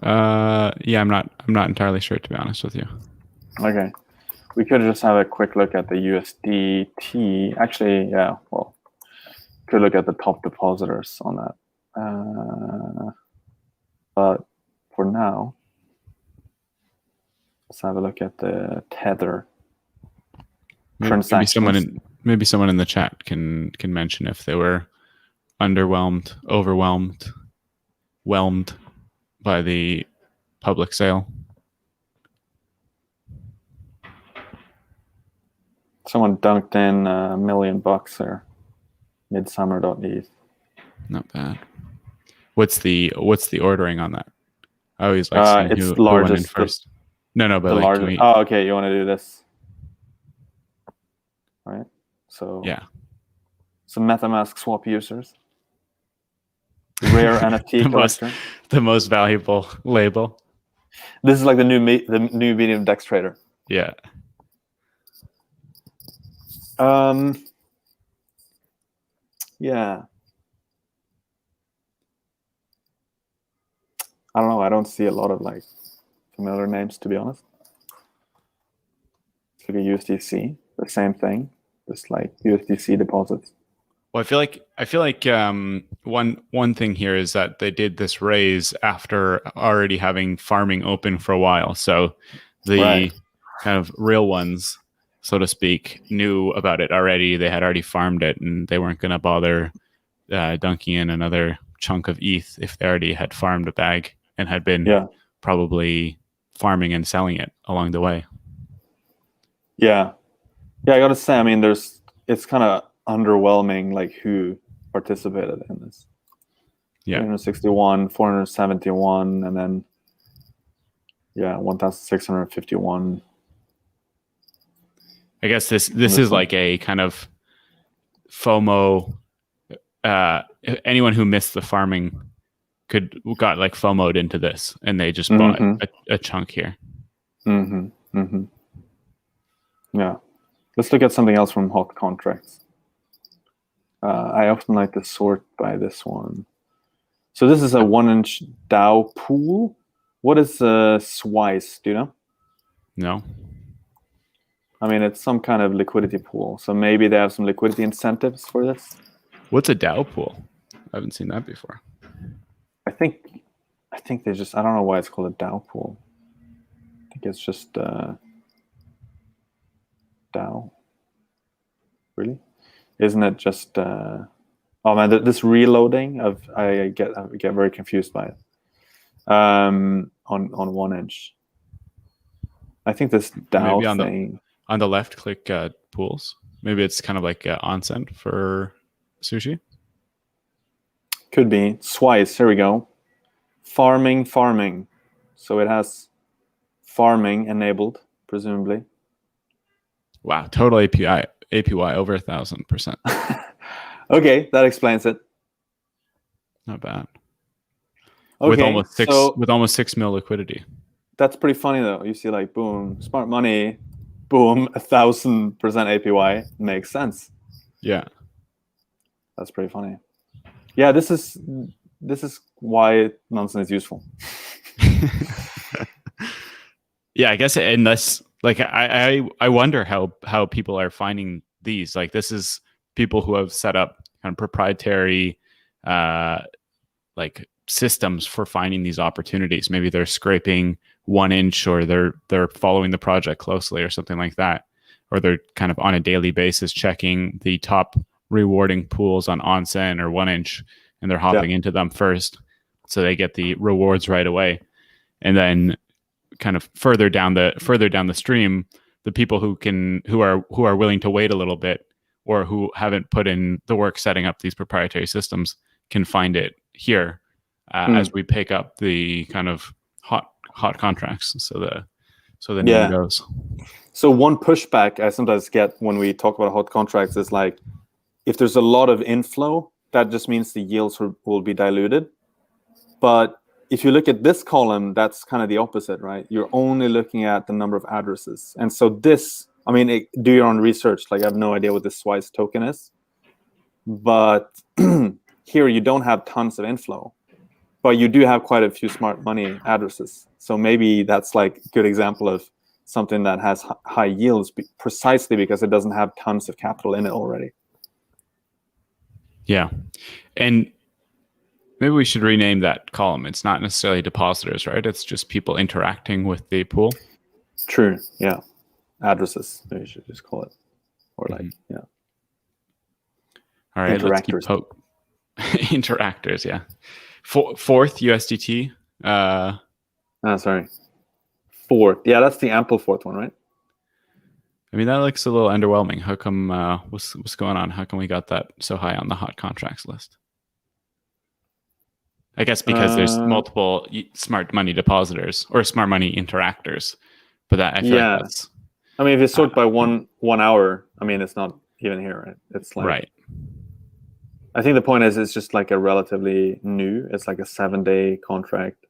yeah, I'm not entirely sure, to be honest with you. Okay. We could just have a quick look at the USDT. Actually, yeah, well, could look at the top depositors on that. But for now, let's have a look at the Tether transactions. Maybe someone in the chat can mention if they were underwhelmed, overwhelmed, whelmed by the public sale. Someone dunked in $1 million there. Midsummer.eth. Not bad. What's the ordering on that? I always like seeing who went in first. No, but the like largest. Oh, okay. You want to do this, right? So yeah. Some MetaMask swap users. Rare NFT collector. The most valuable label. This is like the new medium DEX trader. Yeah. Yeah. I don't know. I don't see a lot of like familiar names, to be honest. It's like a USDC, the same thing. Just like USDC deposits. Well, I feel like one thing here is that they did this raise after already having farming open for a while. So the kind of real ones, so to speak, knew about it already. They had already farmed it, and they weren't going to bother dunking in another chunk of ETH if they already had farmed a bag and had been probably farming and selling it along the way. Yeah, I gotta say, I mean, it's kind of underwhelming, like who participated in this. 361, 471, and then 1,651. I guess this is like a kind of FOMO. Anyone who missed the farming got like FOMO'd into this, and they just bought a chunk here. Yeah. Let's look at something else from hot contracts. I often like to sort by this one. So this is a 1-inch DAO pool. What is Swice? Do you know? No. I mean, it's some kind of liquidity pool. So maybe they have some liquidity incentives for this. What's a DAO pool? I haven't seen that before. I think they just, I don't know why it's called a DAO pool. I think it's just DAO. Really? Isn't it just oh man, this reloading of I get very confused by it. On 1-inch. I think this DAO maybe thing on the left, click pools. Maybe it's kind of like Onsen for sushi. Could be Swice. Here we go. Farming. So it has farming enabled, presumably. Wow, total APY over 1,000%. Okay, that explains it. Not bad. Okay, with almost 6 mil liquidity. That's pretty funny though. You see, like, boom, smart money, boom, 1,000% APY makes sense. Yeah, that's pretty funny. Yeah, this is why Nansen is useful. Yeah, I guess unless like I wonder how people are finding these. Like, this is people who have set up kind of proprietary like systems for finding these opportunities. Maybe they're scraping 1-inch, or they're following the project closely or something like that, or they're kind of on a daily basis checking the top rewarding pools on Onsen or 1-inch, and they're hopping into them first, so they get the rewards right away. And then kind of further down the stream, the people who are willing to wait a little bit, or who haven't put in the work setting up these proprietary systems, can find it here as we pick up the kind of hot contracts. So the name goes. So one pushback I sometimes get when we talk about hot contracts is like, if there's a lot of inflow, that just means the yields will be diluted. But if you look at this column, that's kind of the opposite, right? You're only looking at the number of addresses. And so this, I mean, do your own research. Like, I have no idea what this Swice token is. But here you don't have tons of inflow, but you do have quite a few smart money addresses. So maybe that's like a good example of something that has high yields precisely because it doesn't have tons of capital in it already. Yeah. And maybe we should rename that column. It's not necessarily depositors, right? It's just people interacting with the pool. True. Yeah. Addresses. Maybe you should just call it. Or like, yeah. All right. Let's keep interactors. Yeah. Fourth USDT. Sorry. Fourth. Yeah, that's the ample fourth one, right? I mean, that looks a little underwhelming. How come? What's going on? How come we got that so high on the hot contracts list? I guess because there's multiple smart money depositors or smart money interactors, but that I feel like that's. I mean, if you sort by 1 hour, I mean, it's not even here, right? It's like right. I think the point is, it's just like a relatively new. It's like a 7-day contract.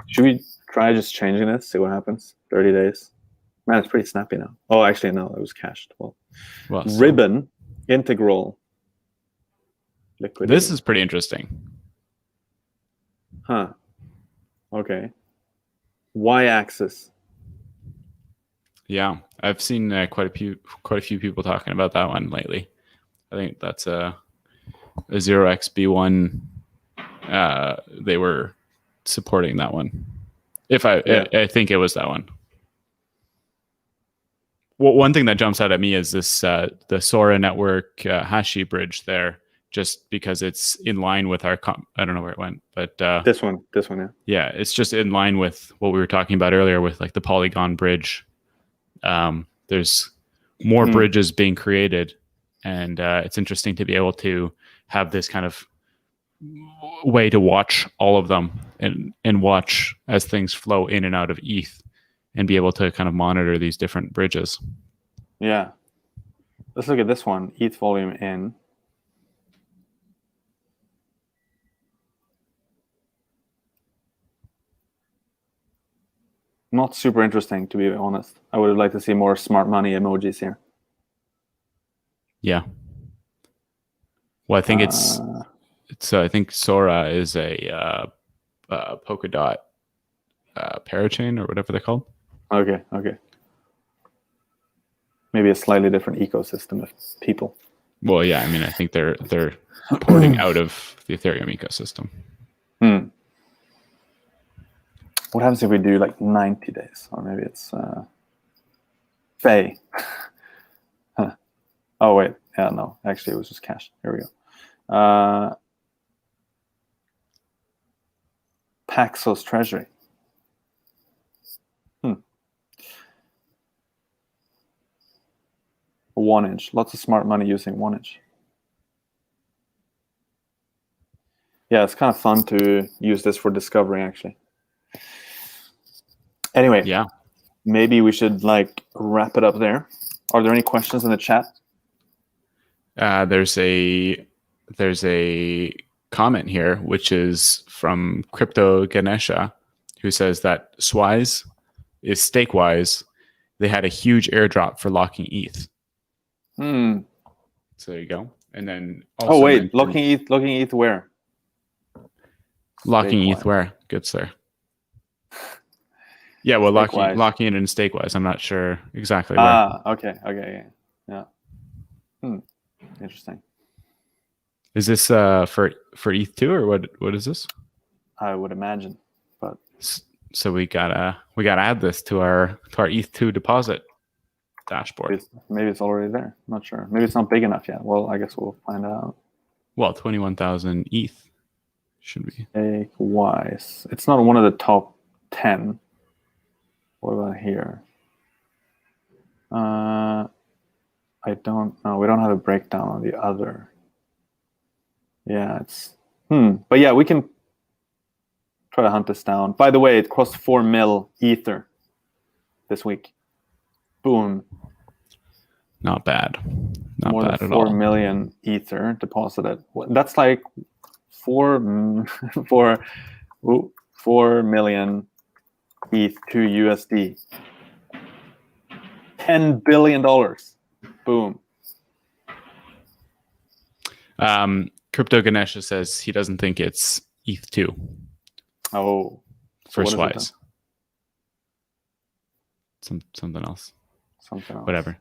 Should we try just changing this? See what happens. 30 days. Man, it's pretty snappy now. Oh, actually, no, it was cached. Well Ribbon integral liquidity. This is pretty interesting. Huh. Okay. Y-axis. Yeah, I've seen quite a few people talking about that one lately. I think that's a 0xB1. They were supporting that one. I think it was that one. Well, one thing that jumps out at me is this the Sora network Hashi bridge there, just because it's in line with our I don't know where it went, but this one, yeah. Yeah, it's just in line with what we were talking about earlier with like the Polygon bridge. There's more bridges being created, and it's interesting to be able to have this kind of way to watch all of them and watch as things flow in and out of ETH and be able to kind of monitor these different bridges. Yeah. Let's look at this one, ETH volume in. Not super interesting, to be honest. I would like to see more smart money emojis here. Yeah. Well, I think I think Sora is a Polkadot parachain or whatever they're called. Okay. Maybe a slightly different ecosystem of people. Well, yeah. I mean, I think they're porting out of the Ethereum ecosystem. What happens if we do like 90 days? Or maybe it's Faye. Huh. Oh, wait. Yeah, no. Actually, it was just cash. Here we go. Paxos Treasury. 1 inch. Lots of smart money using 1 inch. Yeah, it's kind of fun to use this for discovery, actually. Anyway, yeah, maybe we should like wrap it up there. Are there any questions in the chat? There's a comment here, which is from Crypto Ganesha, who says that Swise is Stakewise. They had a huge airdrop for locking ETH. So there you go. And then also locking ETH where? Locking ETH where? Good sir. Yeah, well, locking it in Stakewise. I'm not sure exactly where. Okay. Yeah. Interesting. Is this for ETH2 or what is this? I would imagine, but so we gotta add this to our ETH2 deposit dashboard. Maybe it's already there. I'm not sure. Maybe it's not big enough yet. Well, I guess we'll find out. Well, 21,000 ETH should be. Stakewise. It's not one of the top 10. What about here? I don't know. We don't have a breakdown on the other. Yeah, it's but yeah, we can try to hunt this down. By the way, it crossed 4 mil ether this week. Boom. Not bad. Not More bad than at 4 all. million ether deposited. That's like 4 million ETH to USD. $10 billion. Boom. Crypto Ganesha says he doesn't think it's ETH2 Oh. for what is it Swise. Something else. Something else. Whatever.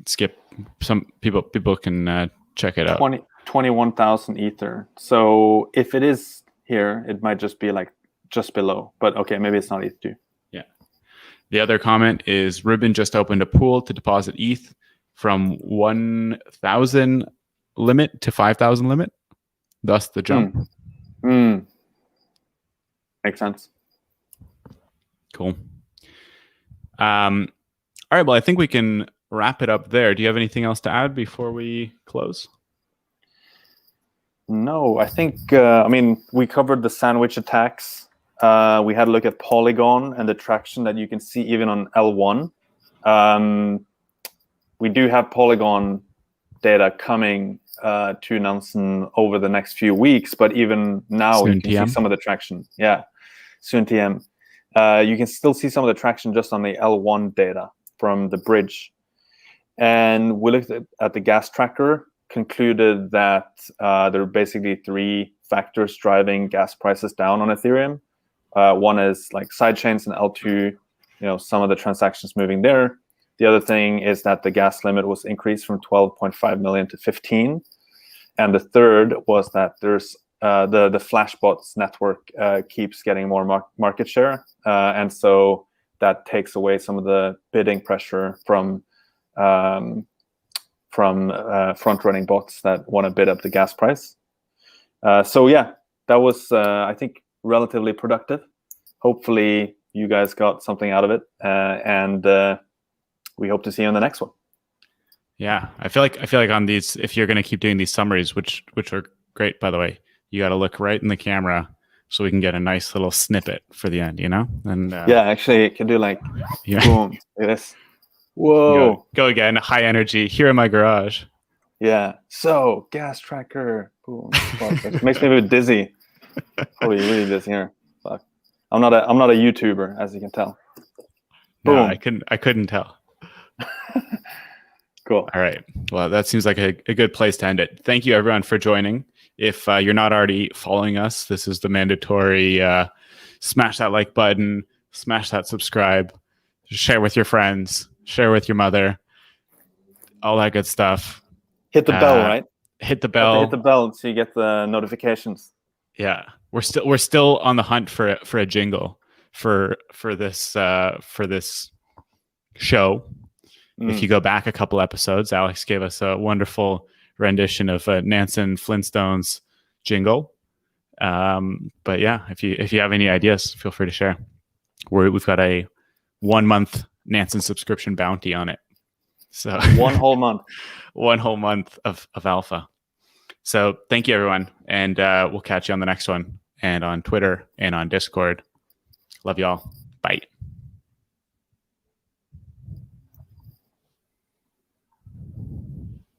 Skip. Some people can check it out. 21,000 ether. So if it is here, it might just be like just below. But okay, maybe it's not ETH2. Yeah. The other comment is Ribbon just opened a pool to deposit ETH from 1,000 limit to 5,000 limit. Thus the jump. Makes sense. Cool. All right. Well, I think we can wrap it up there. Do you have anything else to add before we close? No, I think, we covered the sandwich attacks. We had a look at Polygon and the traction that you can see even on L1. We do have Polygon data coming to Nansen over the next few weeks, but even now Soon you can TM. see some of the traction. Yeah, soon TM. You can still see some of the traction just on the L1 data from the bridge. And we looked at the gas tracker, concluded that there are basically 3 factors driving gas prices down on Ethereum. One is like sidechains and L2, some of the transactions moving there. The other thing is that the gas limit was increased from 12.5 million to 15. And the third was that there's the Flashbots network keeps getting more market share. And so that takes away some of the bidding pressure from front-running bots that want to bid up the gas price. So yeah, that was, I think, relatively productive. Hopefully you guys got something out of it. And we hope to see you on the next one. Yeah, I feel like on these, if you're going to keep doing these summaries, which are great, by the way, you got to look right in the camera so we can get a nice little snippet for the end, And yeah, actually, it can do like yeah. boom, like this. Whoa! Go again. High energy. Here in my garage. Yeah. So gas tracker. Boom. It makes me a bit dizzy. Probably really dizzy here. Fuck. I'm not a YouTuber, as you can tell. Boom. No, I couldn't tell. Cool. All right. Well, that seems like a good place to end it. Thank you, everyone, for joining. If you're not already following us, this is the mandatory smash that like button, smash that subscribe, share with your friends, share with your mother, all that good stuff. Hit the bell, right? Hit the bell. Hit the bell so you get the notifications. Yeah, we're still on the hunt for a jingle for this show. If you go back a couple episodes, Alex gave us a wonderful rendition of Nansen Flintstones jingle. But yeah, if you have any ideas, feel free to share. We've got a 1 month Nansen subscription bounty on it. So 1 whole month. 1 whole month of alpha. So thank you, everyone. And we'll catch you on the next one, and on Twitter and on Discord. Love y'all. Bye.